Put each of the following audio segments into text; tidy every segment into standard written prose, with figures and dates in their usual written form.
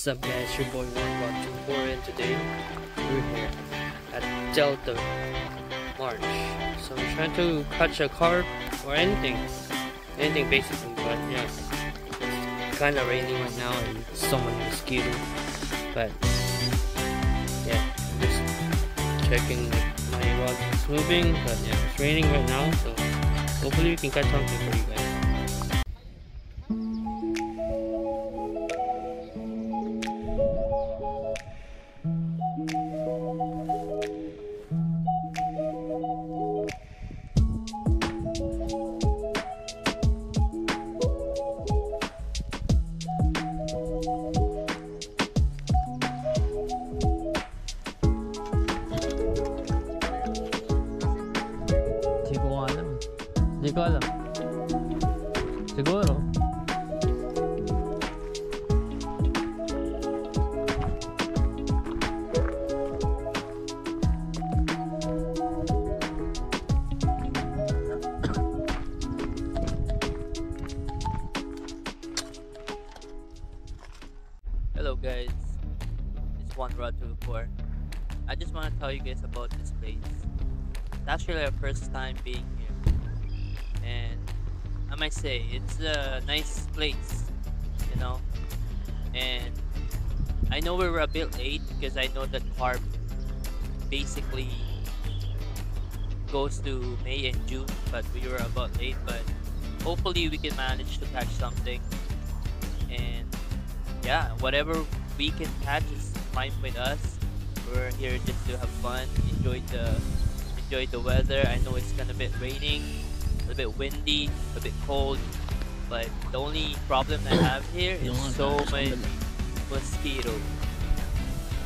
What's up guys, your boy 124 and today we're here at Delta Marsh. So we're trying to catch a carp or anything basically, but yeah, it's kind of raining right now and so many mosquitoes, but yeah, just checking if my rod is moving, but yeah, it's raining right now, so hopefully we can catch something for you guys. Hindi ko alam. Siguro. Hello guys, it's 124. I just want to tell you guys about this place. It's actually our first time being here, and I might say it's a nice place, you know. And I know we were a bit late because I know that carp basically goes to May and June, but we were about late. But hopefully we can manage to catch something, and yeah, whatever we can catch is fine with us. We're here just to have fun, enjoy the weather. I know it's gonna be raining, a bit windy, a bit cold, but the only problem I have here is so many mosquitoes.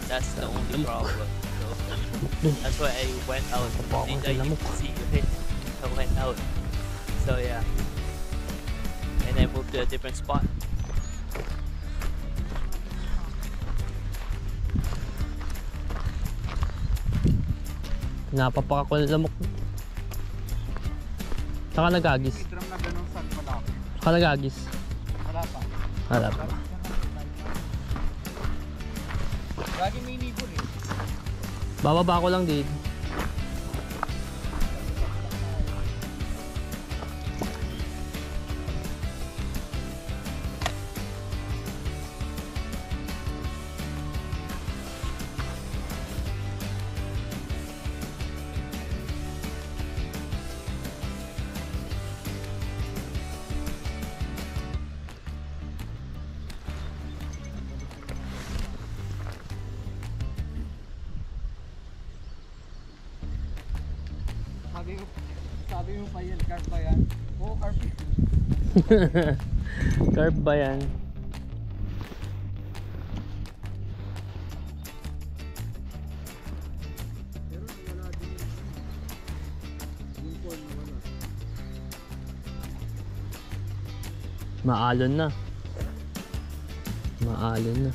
That's the only problem. So that's why I went out. You can see, right? I went out. So yeah, and I moved to a different spot. Napapak ako ng lamok. Saka nagagis. Saka nagagis. Wala pa. Lagi may nibol eh. Bababa ko lang dito. Sabi mo pa yan, carp ba yan? Oo, carp. Carp ba yan? Pero wala din yung phone wala. Maalon na. Maalon na.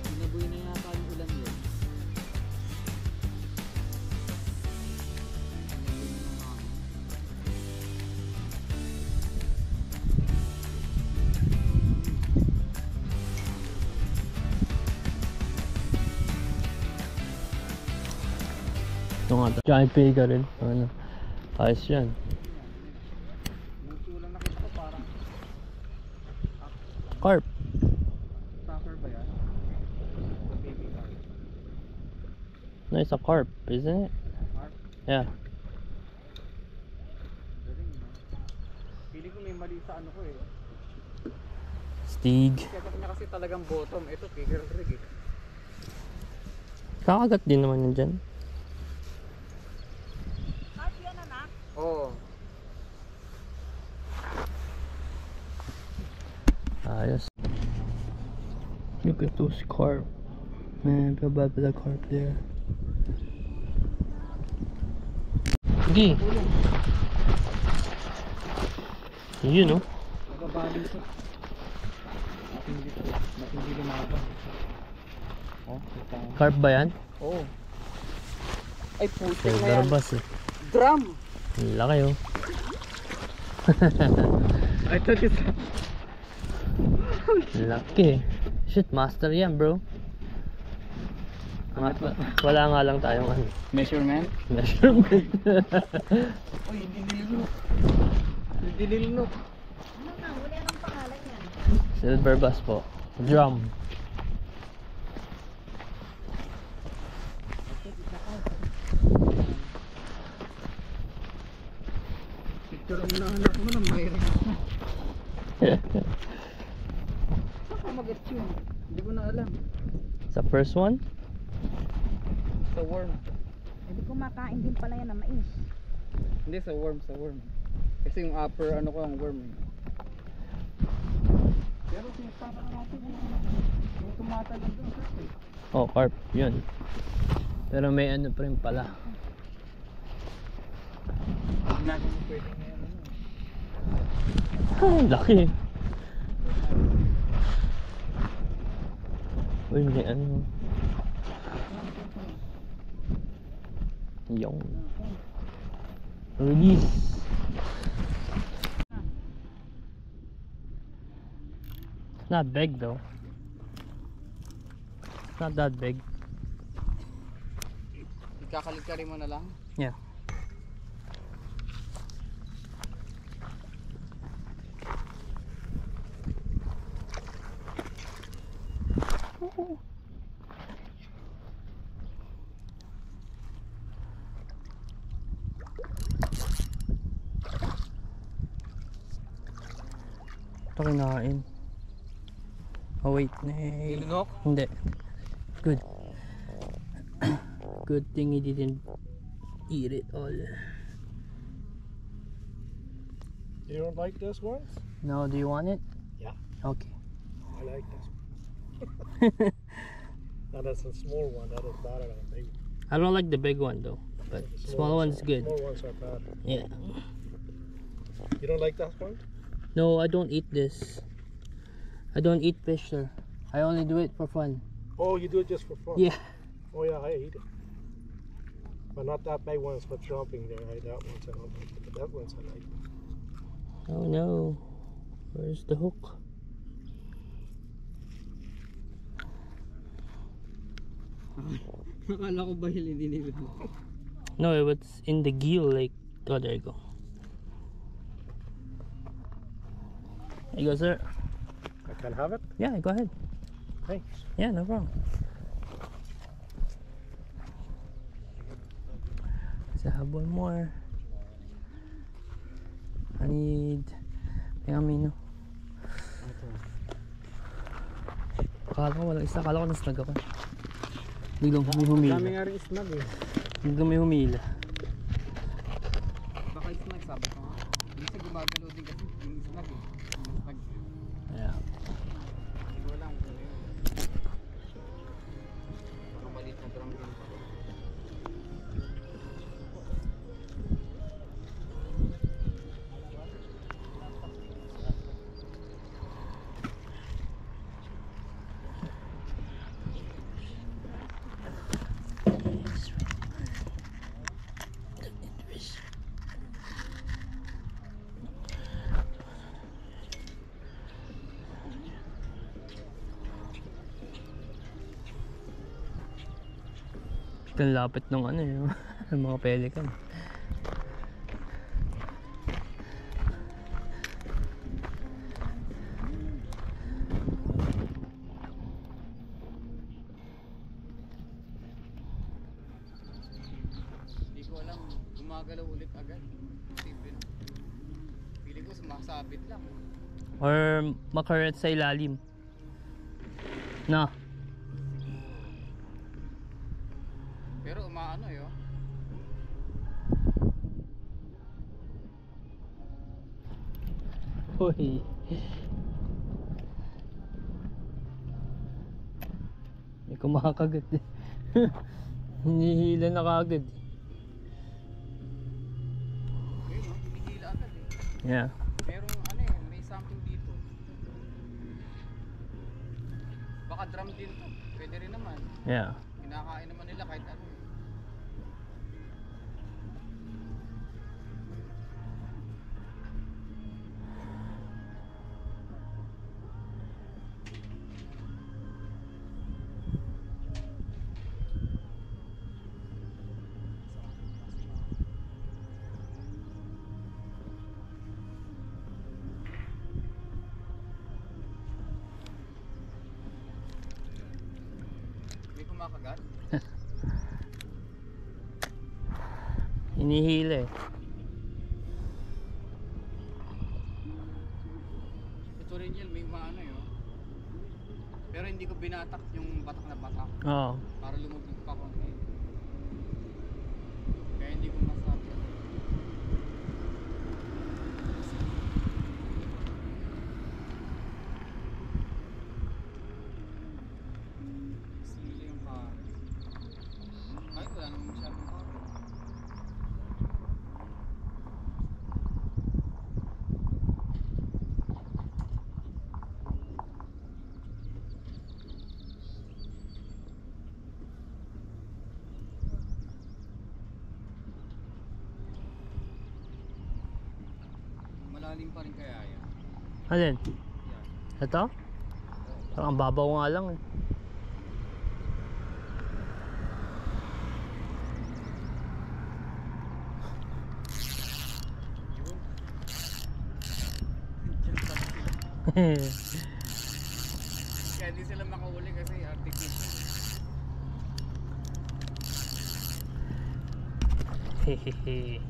Binaboy na yata yung ulan yun. Ito nga, giant pega rin. Ano? Ayos yan. Ulang nakita ko parang Carp. stopper ba yan? Baby carp. No, it's a carp, isn't it? Carp? Yeah. Galing no? Pili ko may mali sa ano ko eh. Stig. Setup niya kasi talagang bottom. Ito trigger rig eh. Kakagat din naman yan dyan. Oo. Ayos. Look at those carp. Man, feel bad for the carp there. Sige. Yun, no? Nagabali siya. Matindi lumaban. Oh, Carp ba yan? oo. Ay, putik Kaya na yan. garbas eh. Drum! Laki oh. I thought it's... Laki. Shit, master yan, bro. Wala nga lang tayong ano. Measurement? Measurement. Uy, hindi nilunok. Hindi nilunok. Ano na, wala nang pangalan yan. Silver bass po. Drum. Picture ang nahanap mo ng mayroon. Saan ka mag-get yun? Hindi ko na alam. Sa first one? Sa worm. Hindi kumakain din pala yan ng mais. Hindi, sa worm, sa worm. Kasi yung upper ano ko ang worm eh. Pero sinipaka natin yung tumatalon doon kasi. Oh, carp. Yun. Pero may ano pa rin pala. Huwag natin pwede ngayon ano. Laki. Uy, may ano. Yung. Release. It's not big though. It's not that big. Ikakalikari mo na lang. Yeah. Ito kinain. Oh wait, Nilunok? hindi. Good. Good thing he didn't eat it all. You don't like this one? No, do you want it? Yeah. Okay. I like this one. Now that's a small one. That is better than a big one. I don't like the big one though, but small one's good. Small ones are better. Yeah. You don't like that one? No, I don't eat this. I don't eat fish, sir. I only do it for fun. Oh, you do it just for fun? Yeah. Oh yeah, I eat it. But not that big ones for jumping there. That one's I don't like. But that one's I like. Oh no. Where's the hook? Akala ko ba hindi nilunok? No, it was in the gill, like, oh, there you go. There you go, sir. I can have it. Yeah, go ahead. Thanks. Yeah, no problem. So I have one more. I need Pingamino. Akala ko walang isa, akala ko nasnag ako. Biglang may humila. Dami nga rin snag eh. Biglang may humila. Baka snag sabi ko nga. Minsan gumagalaw din kasi yung snag eh. Yung snag. Yeah. Hindi ko alam kung ano yun. Parang maliit na drum pin pa. Ang lapit ng ano yun, ng mga pelican. Hindi ko alam, gumagalaw ulit agad. Simple na. Pili ko sumasabit lang. Or makarot sa ilalim. No. Pero umaano yun. Uy. May kumakagat eh. Hinihila na kaagad. Ayun no, hinihila agad eh. Yeah. Merong ano eh, may something dito. Baka drum din to. Pwede rin naman. Yeah. Kinakain naman nila kahit ano. Inihila eh. Ito rin yun, may mga ano yun. Pero hindi ko binatak yung batak na batak. Oo. Para lumubog pa konti. Kaya hindi ko masabi. Sila yung pare. Ay, wala naman masyadong pare. Malalim pa rin kaya yan. Alin? Yan. Ito? Parang ang babaw nga lang eh. Yun. Diyan pa sila. Kaya di sila makahuli kasi artificial. Hehehe.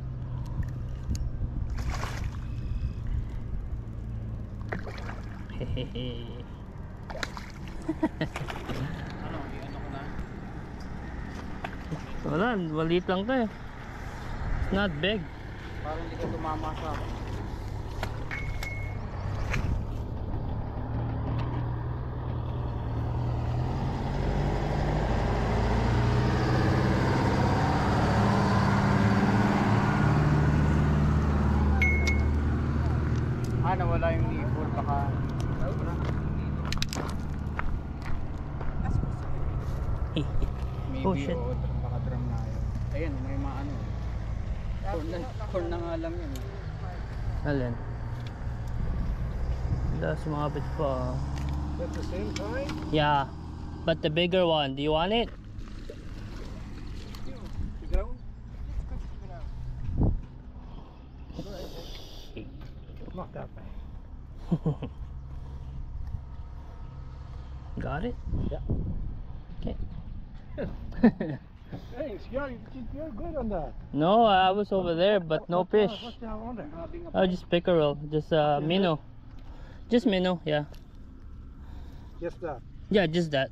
Hehehe. Ano, ano ko na? Wala, maliit lang to eh. It's not big. Parang hindi ka tumama sa akin. Nawala yung nipple, baka maybe Oh, shit. baka drum na yun. Ayun, may mga ano. Corn na nga lang yun. Alin? Wala, sumabit pa. At the same time? Yeah, but the bigger one. Do you want it? You go? Not that bad. Got it? Yeah. Okay. Thanks. You're good on that. No, I was over there, but no fish. What's down on there? Oh, just pickerel, just minnow. Just minnow, yeah. Just that. Yeah, just that.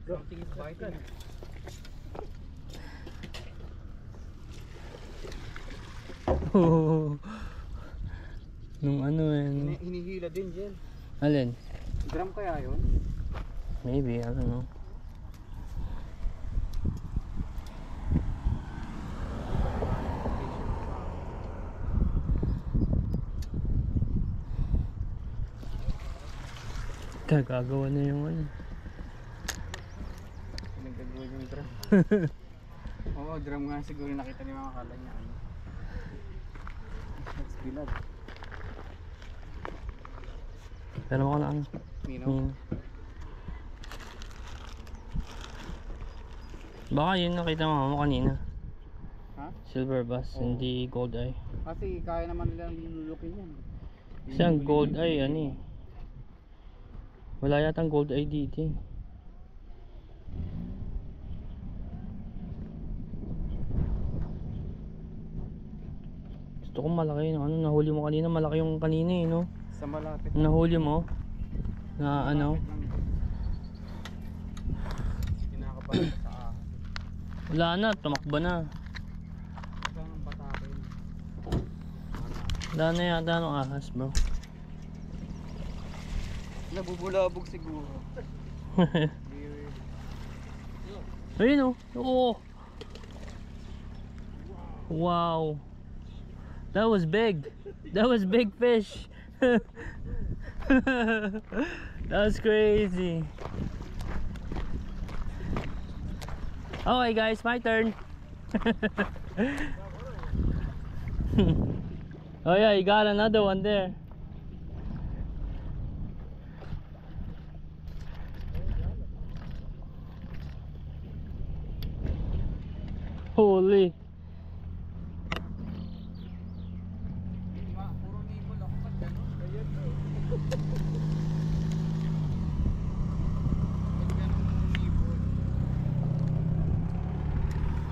Go. Nung ano eh. Hinihila din dyan. Alin? Drum kaya yun? Maybe, I don't know. Gagawa na yung ano. Nagagawin yung drum. Oo, drum nga siguro nakita ni mga kala niya. Ano. That's bilad. Pero ako na ano. Nino? Baka yun nakita mo kanina. Ha? Silver bass, Oo. hindi gold eye. Kasi kaya naman nilang lulukin yan. Kasi ang gold eye ano eh. Wala yatang gold eye dito eh. Gusto ko malaki yung ano, nahuli mo kanina, malaki yung kanina eh, no? Sa malapit. Nahuli mo na ano, Kinakabahan sa ahas. wala na, tumakbo na. Saan ang patakin? Wala na yata ng ahas, bro. Nabubulabog siguro. Ayun oh. Oh. Wow. That was big. That was big fish. That was crazy. Okay guys, my turn. Oh yeah, you got another one there. Holy. Puro nipol ako pag gano'n. Ayan o. Pag gano'n puro nipol.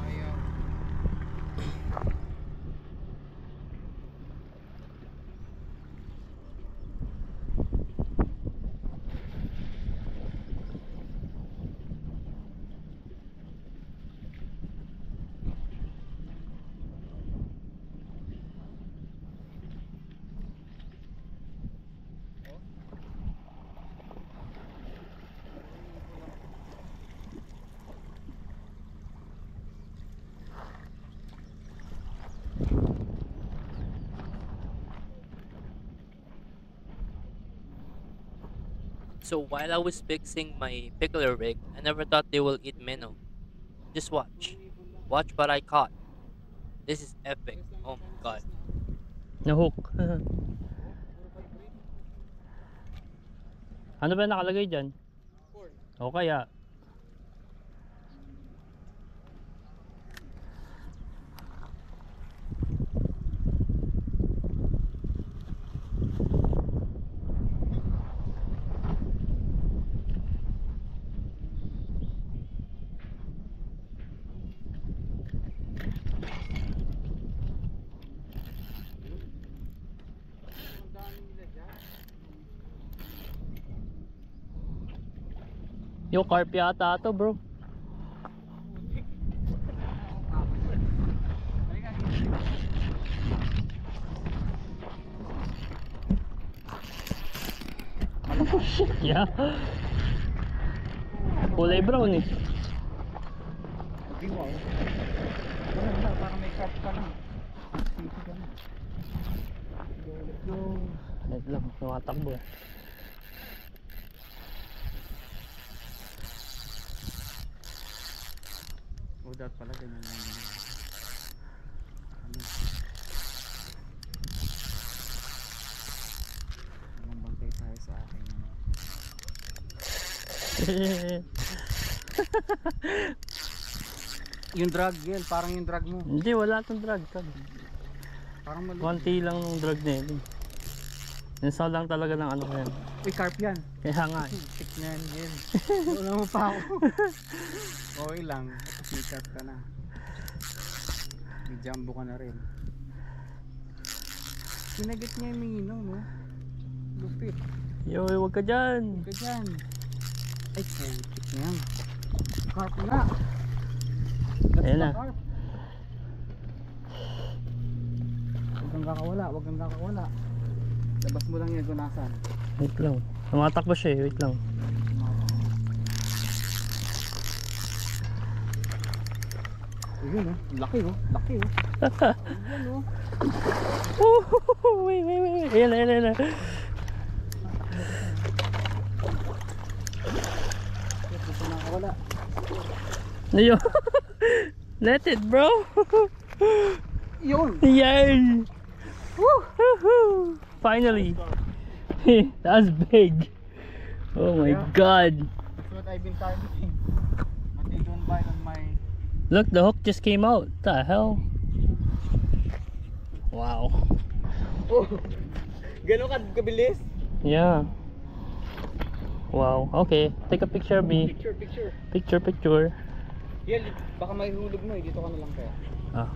Ayaw. So while I was fixing my pickler rig, I never thought they will eat minnow. Just watch. Watch what I caught. This is epic. Oh my god. Nahook. Ano ba nakalagay dyan? O kaya? Yung carp yata to, bro. Yeah. Kulay brown eh. Diwa. Wala, parang may carp ka lang. Let's lang, tumatakbo eh. O, dapat pala ganyan lang. Anong bantay tayo sa akin? Yung drag, Gel, parang yung drag mo. Hindi, wala tong drag. Parang mali. Konti lang ng drag na yun. Install lang talaga ng ano yan. Uy, carp yan. Kaya nga eh. Tik na yan, Gel. Wala mo pa ako. Okay lang, may carp ka na. May jumbo ka na rin. Kinagat niya yung mino, no? Lupit. Yo, huwag ka dyan. Huwag ka dyan. Ay, putik na yan. Carp na. That's Ayan the na. carp. Huwag kang kakawala, huwag kang kakawala. Labas mo lang yan kung nasan. Wait lang. Tumatakbo siya eh, wait lang. Ayun oh, laki oh, laki oh. Ayun oh. Wait. Ayan na. Gusto na nakawala. Ayo. Let it, bro. Yun! Yay! Woo! Finally. That's big. Oh my god. That's what I've been targeting. But they don't bite on my... Look, the hook just came out. What the hell? Wow. Oh! Gano'n ka kabilis? Yeah. Wow. Okay. Take a picture of me. Picture. Yan, baka may hulog mo eh. Dito ka na lang kaya. Ah.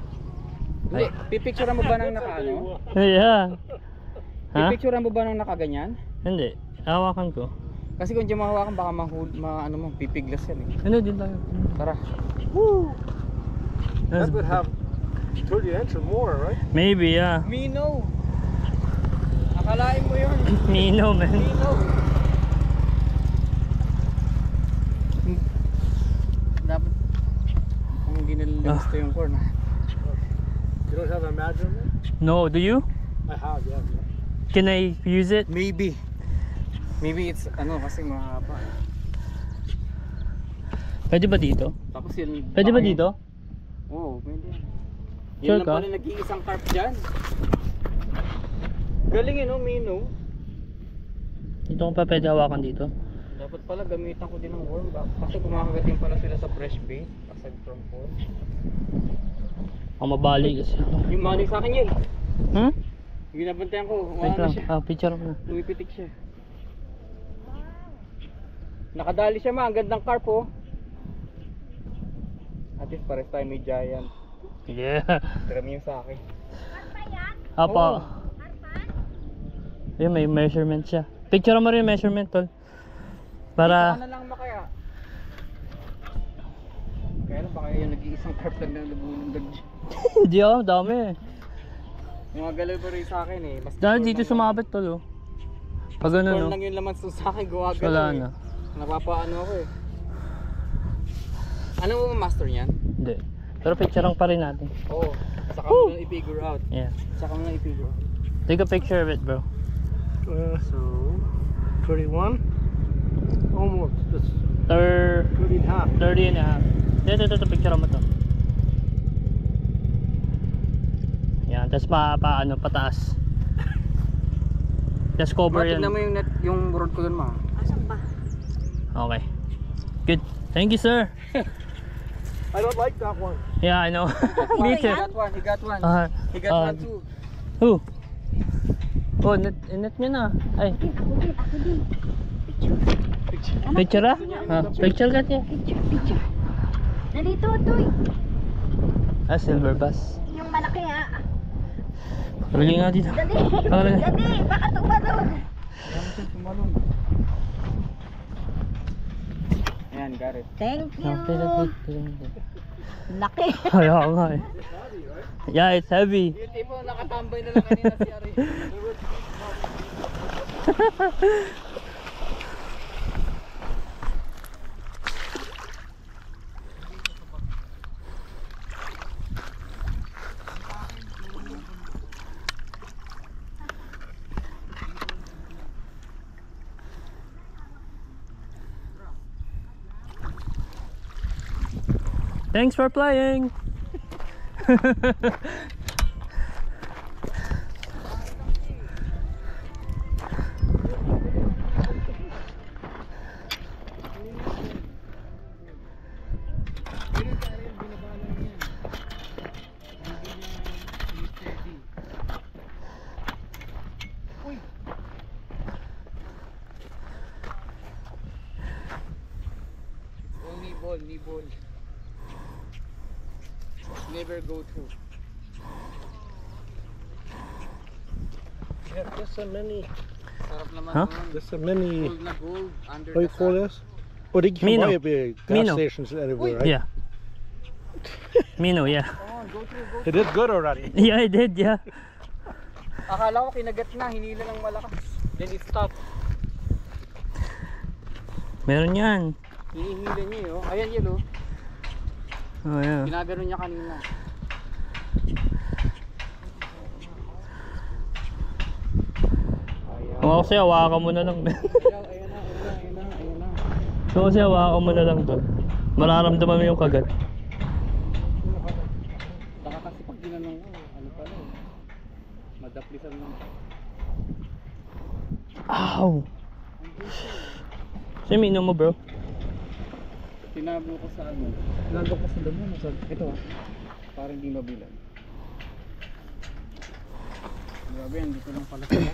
Hindi, pipicturean mo ba ng nakaano? Yeah. Ha? Pipicturean mo ba ng nakaganyan? Hindi. Hawakan ko. Kasi kung di mahawakan baka ano mo, pipiglas yan eh. Ano din tayo? Tara. That would have 30 inch or more, right? Maybe, yeah. Mino! Akalain mo yun. Mino, man. Mino! Dapat kung hindi nalilimas to yung corn ha. You don't have a measurement? No, do you? I have, yeah. Can I use it? Maybe it's ano kasi mahaba. Pwede ba dito? Tapos yun. Pwede ba dito? Oo, pwede. Sure Yun lang ka? pala nag-iisang carp dyan. Galing yun, no, Mino. Dito ko pa pwede hawakan dito. Dapat pala gamitan ko din ng worm back. Kasi kumakagating pala sila sa fresh bait. Aside from worm. Ang mabali kasi ako. Yung money sa akin yun. Hmm? Yung binabantayan ko, Wait umano lang. siya. Picture mo na. Lumipitik siya. Nakadali siya ma, ang gandang carp oh. At least pares tayo may giant. Yeah. Tira mo yung sa akin. Apa. Yun, may measurement siya. Picture mo rin yung measurement, tol. Para... Ano lang makaya? Kaya lang baka yung nag-iisang carp lang na nabulundag dyan. Hindi ako, dami eh. Yung mga galaw pa rin sa akin eh. Mas Dahil dito sumabit, tol, oh. Pag ano, corn no? lang yung laman sa akin, gumagalaw Wala eh. na. Napapaano ako eh. Ano mo ba master niyan? Hindi. Pero picturean pa rin natin. Oo. Saka mo lang i-figure out. Yeah. Saka mo lang i-figure out. Take a picture of it, bro. So, 31. almost. That's 30 30 and a half. 30 and a half. Ito, picture mo to. Yan, tapos paano, pataas. Just cover yan. Tignan mo yung net, yung road ko dun, ma. Asan ba? Okay. Good. Thank you, sir. I don't like that one. Yeah, I know. Me too. He got one, he got one. He got uh, one too. Who? Oh, net niya na. Ay, Ako din. picture ah? Picture ka tiya. Picture. Nandito, Toy. Ah, silver bass. Yung malaki ha. Palagay nga dito. Dali. Palagay. Dali, baka tumalon. Ayan, got it. Thank you. Ah, Laki. Kaya nga eh. Yeah, it's heavy. Yung tipo nakatambay na lang kanina si Ari. Thanks for playing. Knee ball. Never go through. Yeah, there's a mini. Sarap naman Huh? nun. There's a mini. Gold na gold under What do you the call sun. this? Oh, they can Mino. buy it at gas Mino. stations everywhere, right? Yeah. Mino, yeah. Come on, go through. It did good already. Yeah, I did, yeah. Akala ko kinagat na, hinila ng malakas. Then it stopped. Meron yan. Hinihila niya yun. Ayan yun oh. Oh, yeah. Ginagano niya kanina. Kung ako sa'yo, hawakan mo na lang. Ayan na. Kung ako sa'yo, hawakan mo na lang to. Mararamdaman mo yung kagat. Baka kasi pag ginanong ko, ano pala eh. Madaplisan lang. Ow! Sa'yo, mino mo, bro. Tinabo ko sa ano. Tinabo ko sa damo. Ito ah. Parang hindi mabilan. Grabe yan, dito lang pala sila.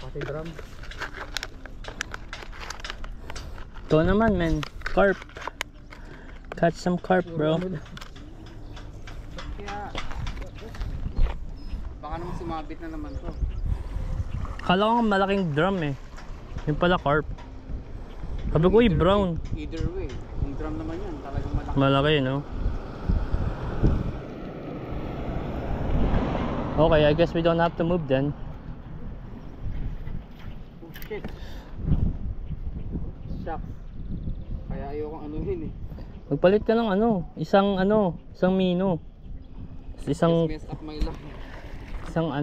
Pati drum. Ito naman, man. Carp. Catch some carp, bro. Kaya, baka naman sumabit na naman to. Kala ko malaking drum eh. Yung pala carp. Sabi ko, brown. Either way, kung drum naman yan, talagang malaki. Malaki, no? Okay, I guess we don't have to move then. Oh shit. Shucks. Kaya ayokong anuhin eh. Magpalit ka ng isang mino. Isang Just mess up my life. isang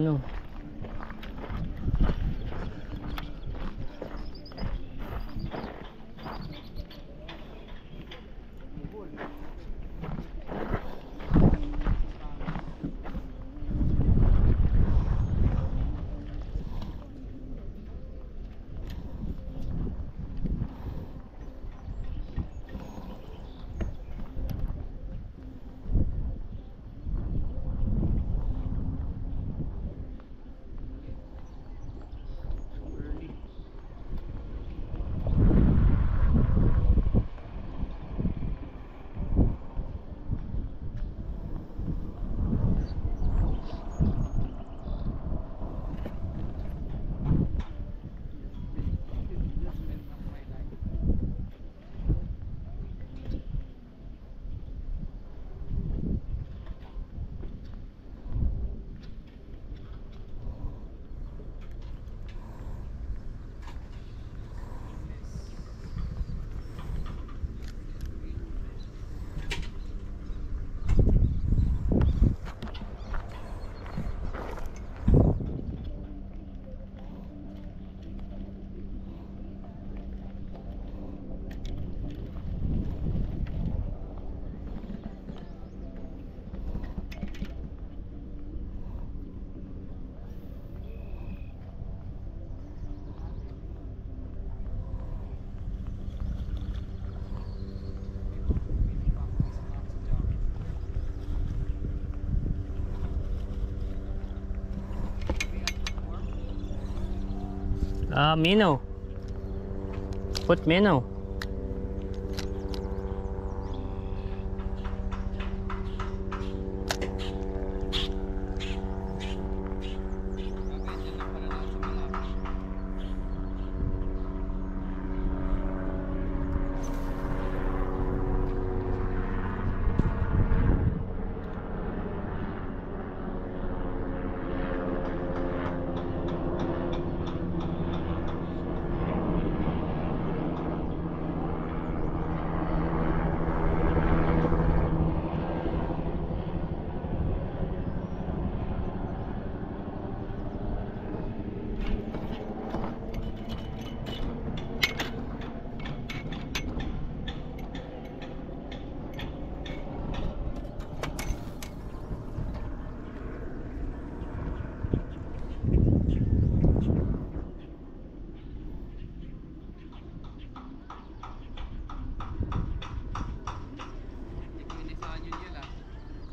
Minnow. Put minnow.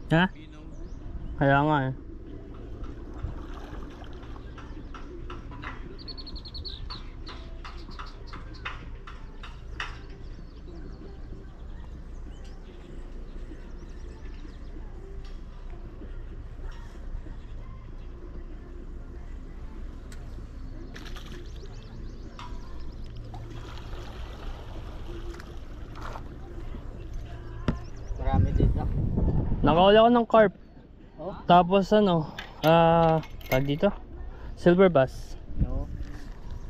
Ha? Kaya nga eh. Marami dito. Nakahuli ako ng carp. Oh? Tapos ano, tag dito? Silver bass. No.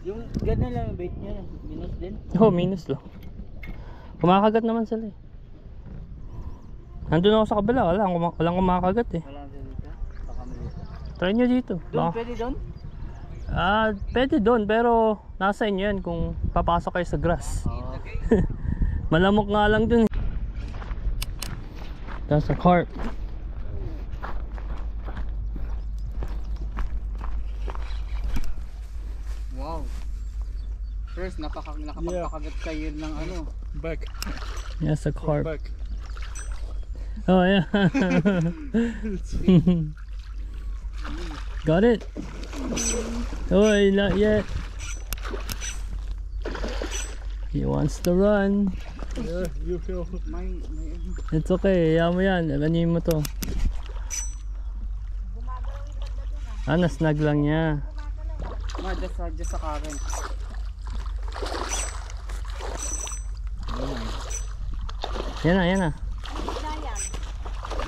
Yung ganun lang yung bait niya. Minus din. Oh, minus lang. Kumakagat naman sila eh. Nandun ako sa kabila, walang kumakagat eh. Wala dito. Baka malito. Try nyo dito. Doon, Baka- pwede doon? Pwede doon, pero nasa inyo yan kung papasok kayo sa grass. Oo. Malamok nga lang dun eh. That's a carp. Wow. First, nakapagpakagat kayo ng ano. Back. That's a carp. Back. Oh yeah. Got it? Oh, not yet. He wants to run. Yeah, you feel. May It's okay, hayaan mo yan. Ganin mo to. Nasnag lang niya. just sa current. Yan na.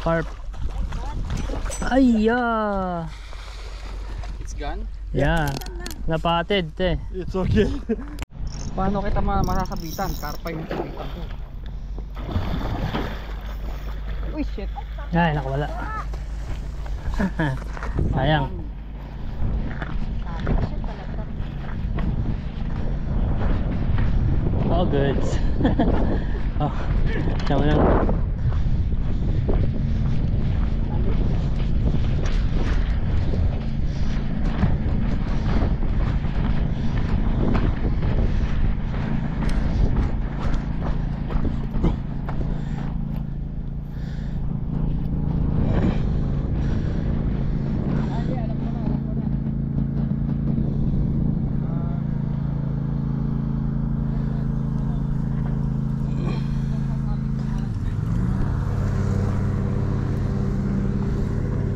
Carp. Ay, yeah. It's gone? Yeah. Napatid, te. It's okay. Paano kita masasabitan? Karpa yung sabitan ko. Uy, shit. Ay, nakawala. Sayang. All good. Oh, tama lang.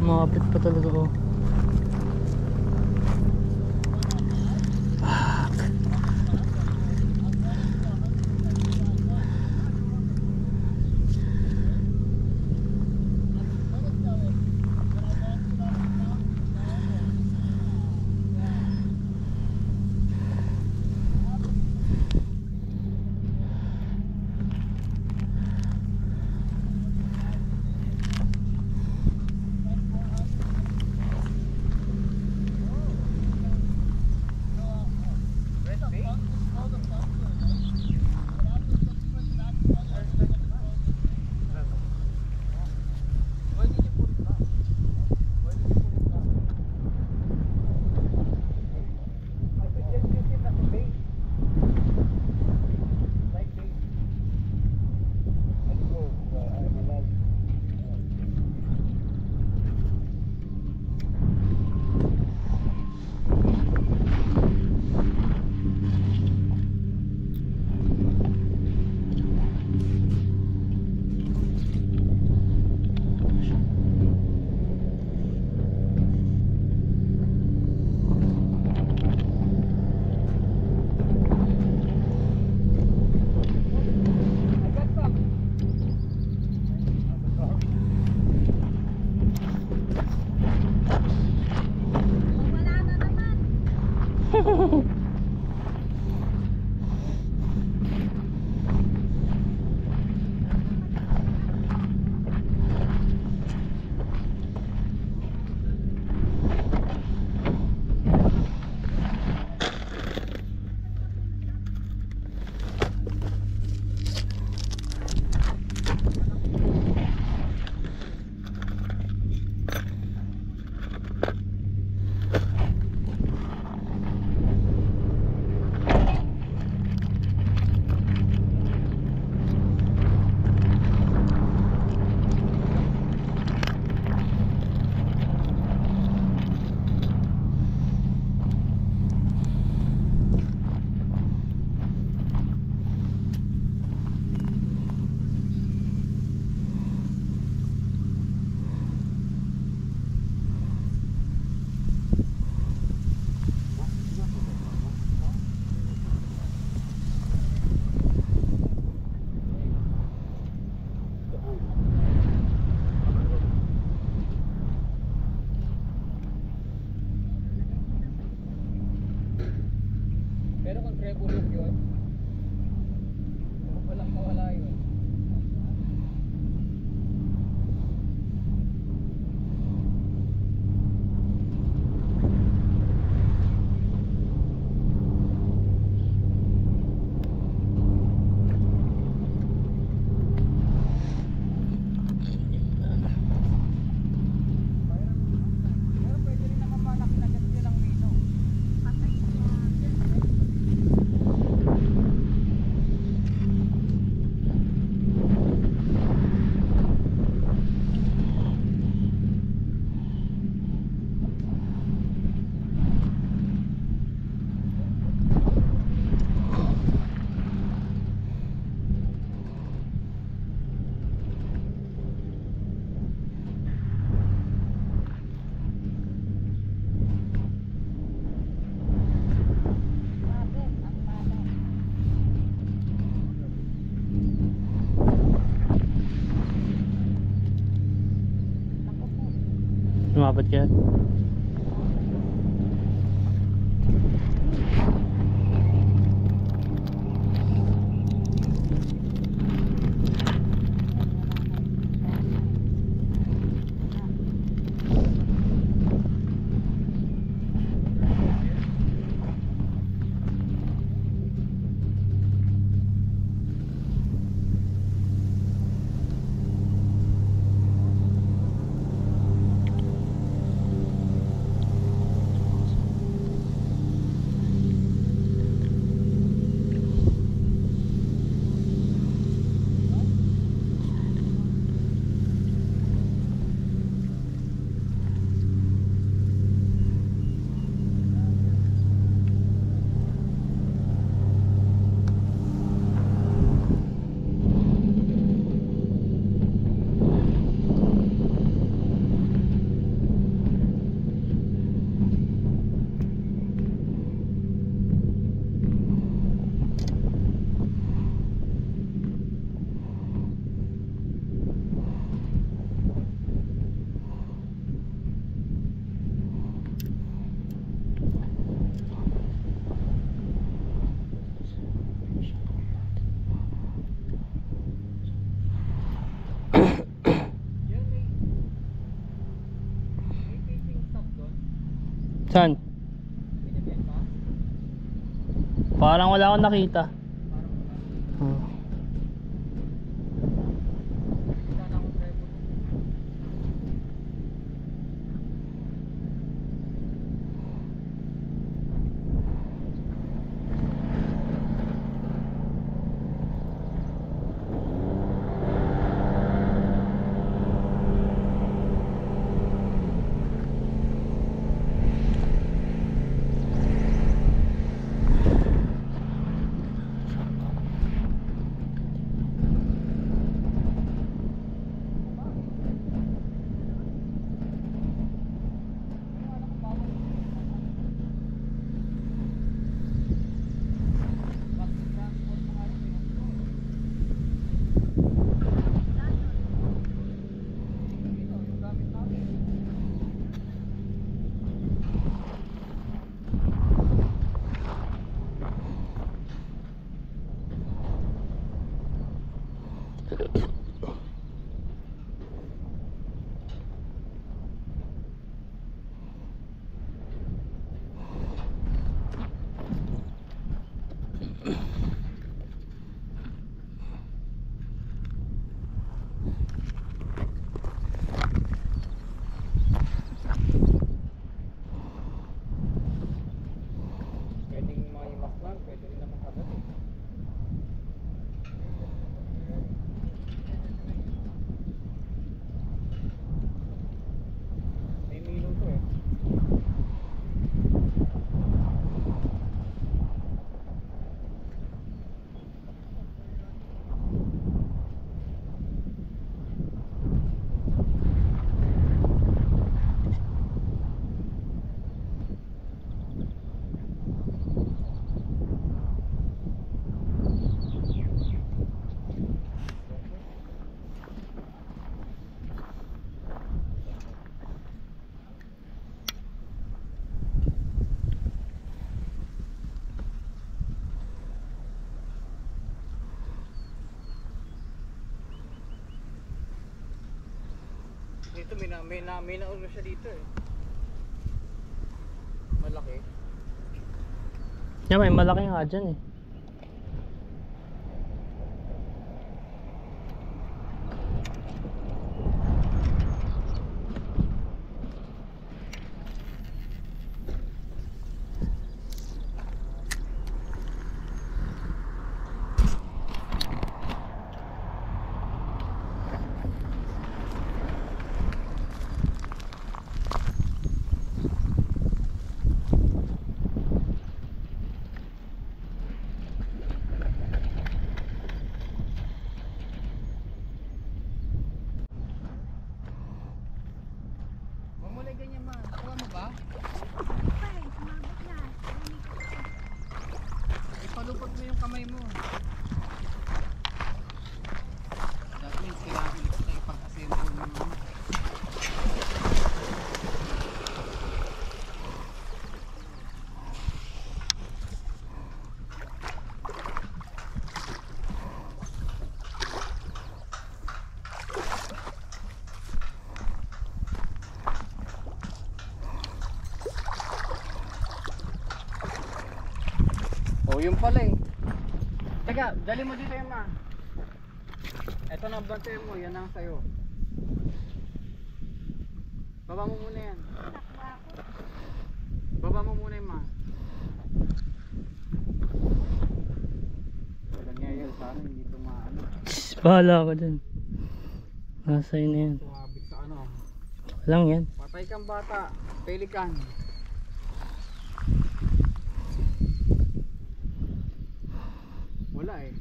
Mapit pa talaga ko. Pero kung Revolut yun, walang mawala yun. Pero pwede rin naman manakinagat nyo ng mino. Lumapit ka. Saan? Parang wala akong nakita. Dito may nauna siya dito eh. Malaki. Yan, may malaki nga dyan eh. Mamulay ganyan ma. Kuha mo ba? Ay, sumabot na. Ipalupot mo yung kamay mo. That means kailangan ulit kita ipag-assemble mo naman. Oh, yun pala eh. Teka, dali mo dito yung ma. Eto na bantay mo, yan ang sayo. Baba mo muna yan. Baba mo muna yung ma. Walang ngayal, sana hindi ito maano. Bahala ka dyan. Nasa yun na yan. Tumabit sa ano. Lang yan. Patay kang bata, pelikan. Wala eh.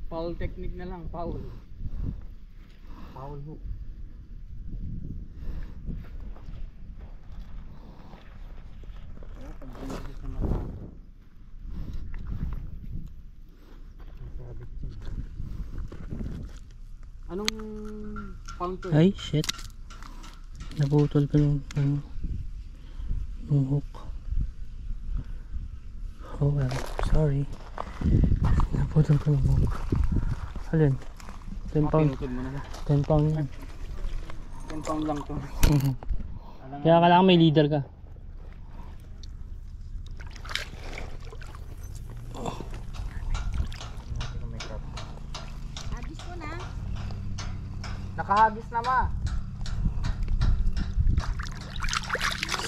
Foul technique na lang, foul. Foul hook. Oh, pag binigis na mata. Masabit yun. Anong pound to? Ay, shit. Naputol pa yung hook. Oh well, sorry. Naputol ko yung hook. Alin? 10 pound. Pinutol mo na ba? 10 pound yan. 10 pound lang to. Kaya kailangan may leader ka. Agis ko na. Nakahagis na ma.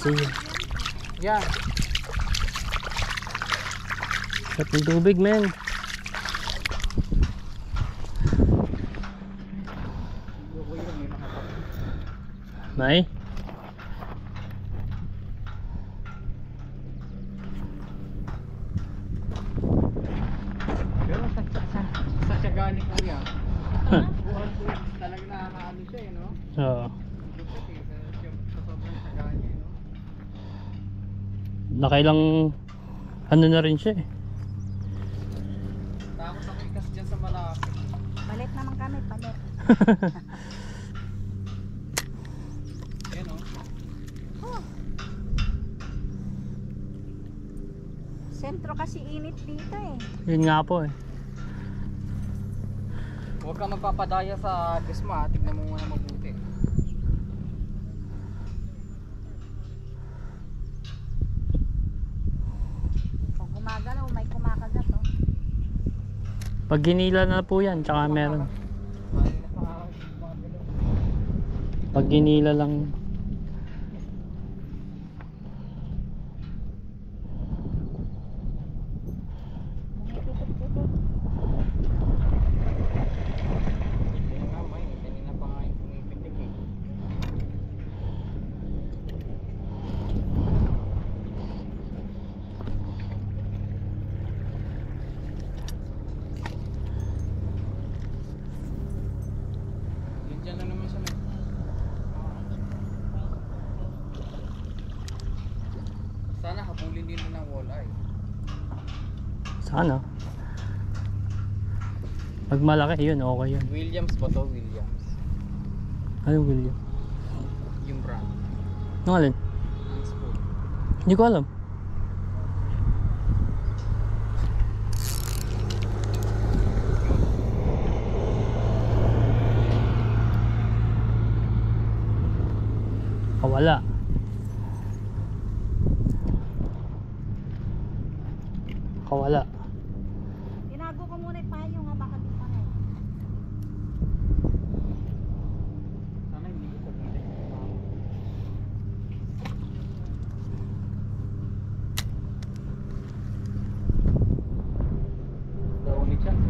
See ya. Yan. Sarap ng tubig, men. May? Pero sa tiyaga ni Kuya. Buwan talaga nakakaano siya eh, no? Oo. Lupit eh, sa sobrang tiyaga niya, no? Nakailang ano na rin siya eh. Takot ako ikas dyan sa malapit. Palit naman kami, palit. Yan o. Oh. Sentro kasi init dito eh. Yun nga po eh. Huwag kang magpapadaya sa Desma, tignan mo muna mabuti. Kung gumagalaw, may kumakagat oh. Pag ginila na po yan, tsaka meron. Pag ginila lang. Tumitikit-tikit. Kanina pa nga yung pumipitik eh. Diyan na naman siya. Sana habulin din ng walleye. Sana. Pag malaki yun, okay yun. Williams ba to? Williams. Ano William? Yung brand. Ano alin? Ang spoon. Hindi ko alam. Wala. Kawala. Tinago ko muna yung payo nga, baka di pa rin. Sana hindi ko pagkita. The only chance.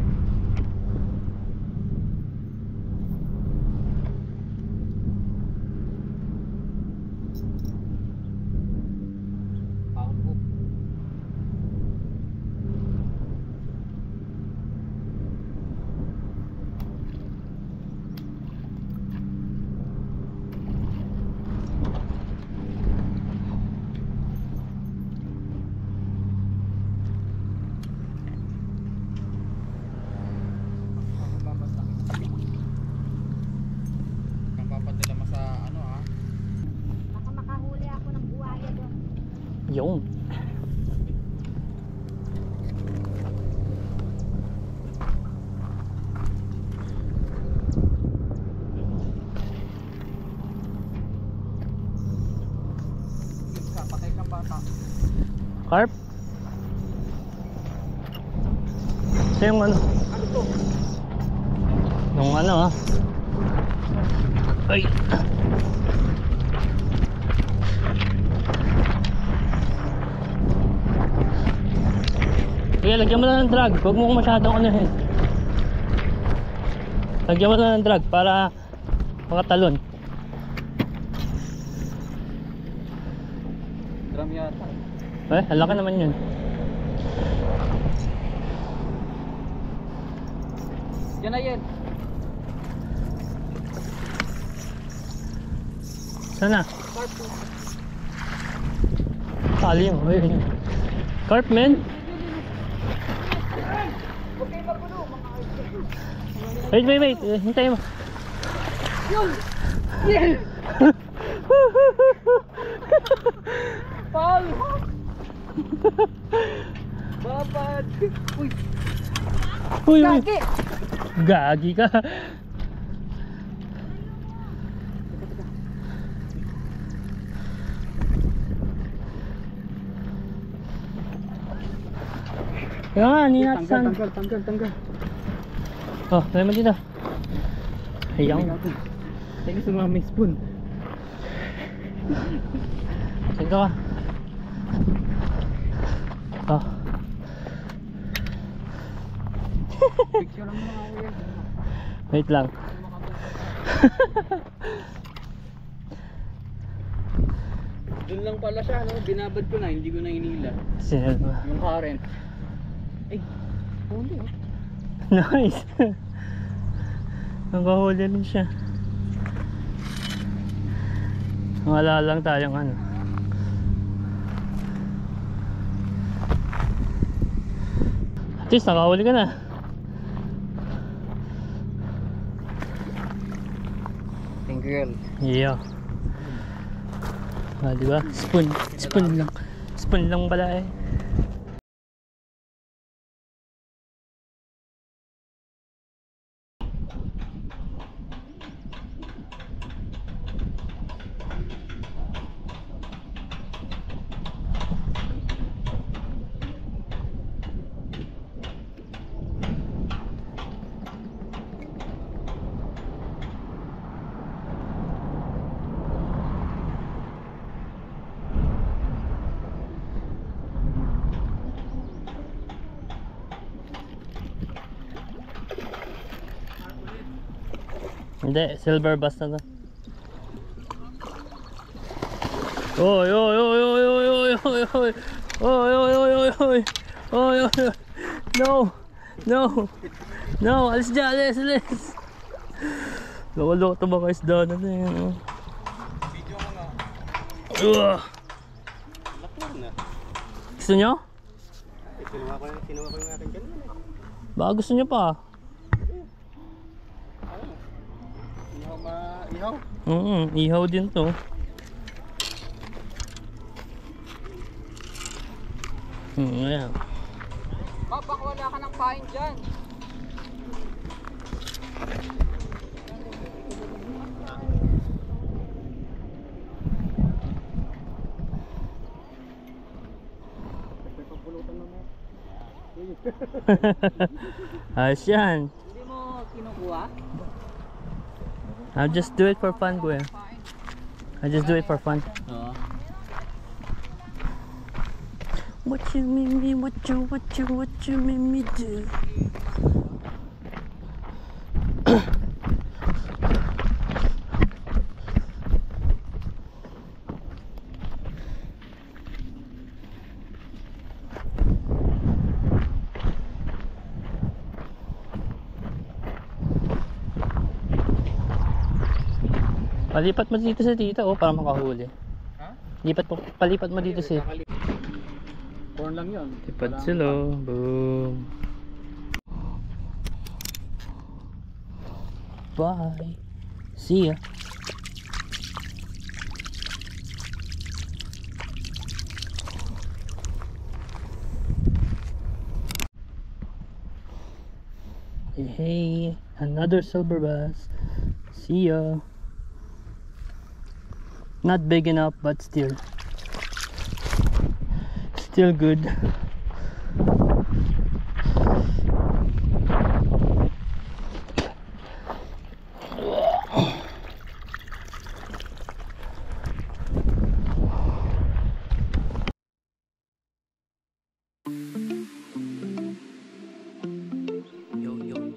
Foul hook. Kang papadala mo sa ano ha? Baka makahuli ako ng buhaya doon. Yung. Patay kang bata. Carp? Ito yung ano? Ano to? Yung ano ah. Ay! Sige, lagyan mo na ng drag. Huwag mo masyadong ano eh. Lagyan mo na ng drag para makatalon. Drum yata. Eh, ang laki naman yun. Yan na yan. Sana? Tali mo. Carp, man. Wait. Hintayin mo. Yes! Paul! Babad! Uy! Uy! Gagi! Gagi ka. Kaya nga, ninatsan. Tanggal. Oh, tayo mo dito. Ayaw. Thank you sa mga may spoon. Sige ka. Oh. Picture lang mga kuya. Wait lang. Doon lang pala siya, no? Binabad ko na, hindi ko na inila. Sinel mo. Yung current. Ay, huli oh. Nice. Nagahuli rin siya. Wala lang tayong ano. At least nakahuli ka na. Thank you, girl. Yeah. Ah, diba? Spoon lang. Spoon lang pala eh. Hindi, silver bass na to. Oy. No, alis dyan, alis. Loko-loko ito mga isda na ito yun. Video mo nga. Laki na. Gusto nyo? Kinuha ko yung akin kanina. Baka gusto nyo pa. Ihaw? Ihaw din to. Ayan. Baka wala ka ng pain dyan. Ayos yan. Hindi mo kinukuha? I'll just do it for fun, kuya. I just do it for fun. Oo. What you made me, what you made me do. Palipat mo dito sa tita, oh, para makahuli. Ha? Palipat mo dito si. Corn lang yun. Tipad sila, boom. Bye. See ya. Hey, another silver bass. See ya. Not big enough, but still good.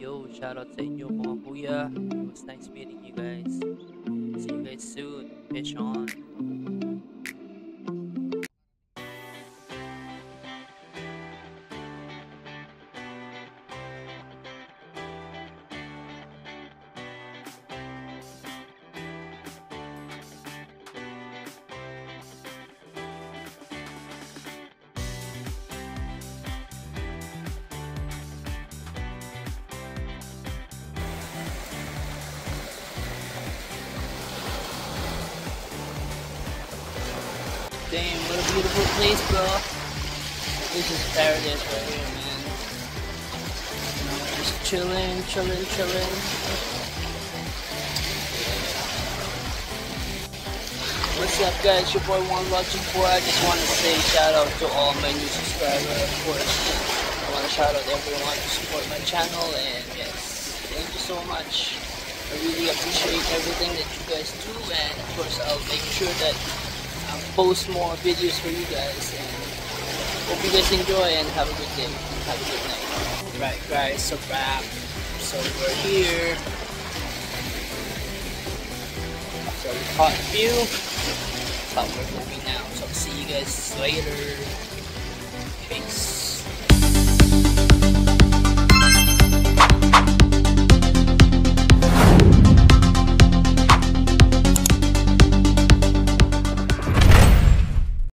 Yo, shout out sa inyo mga kuya. It was nice meeting you guys. See you guys soon. Fish on. Damn, what a beautiful place, bro. This is paradise right here, man. You know, just chilling. What's up, guys? Your boy One Watching 4. I just want to say shout out to all my new subscribers, of course. I want to shout out everyone to support my channel, and yes, thank you so much. I really appreciate everything that you guys do, and of course, I'll make sure that post more videos for you guys, and hope you guys enjoy and have a good day, have a good night. Right guys, so wrap. So we're here. So we caught a few, but we're moving now. So see you guys later.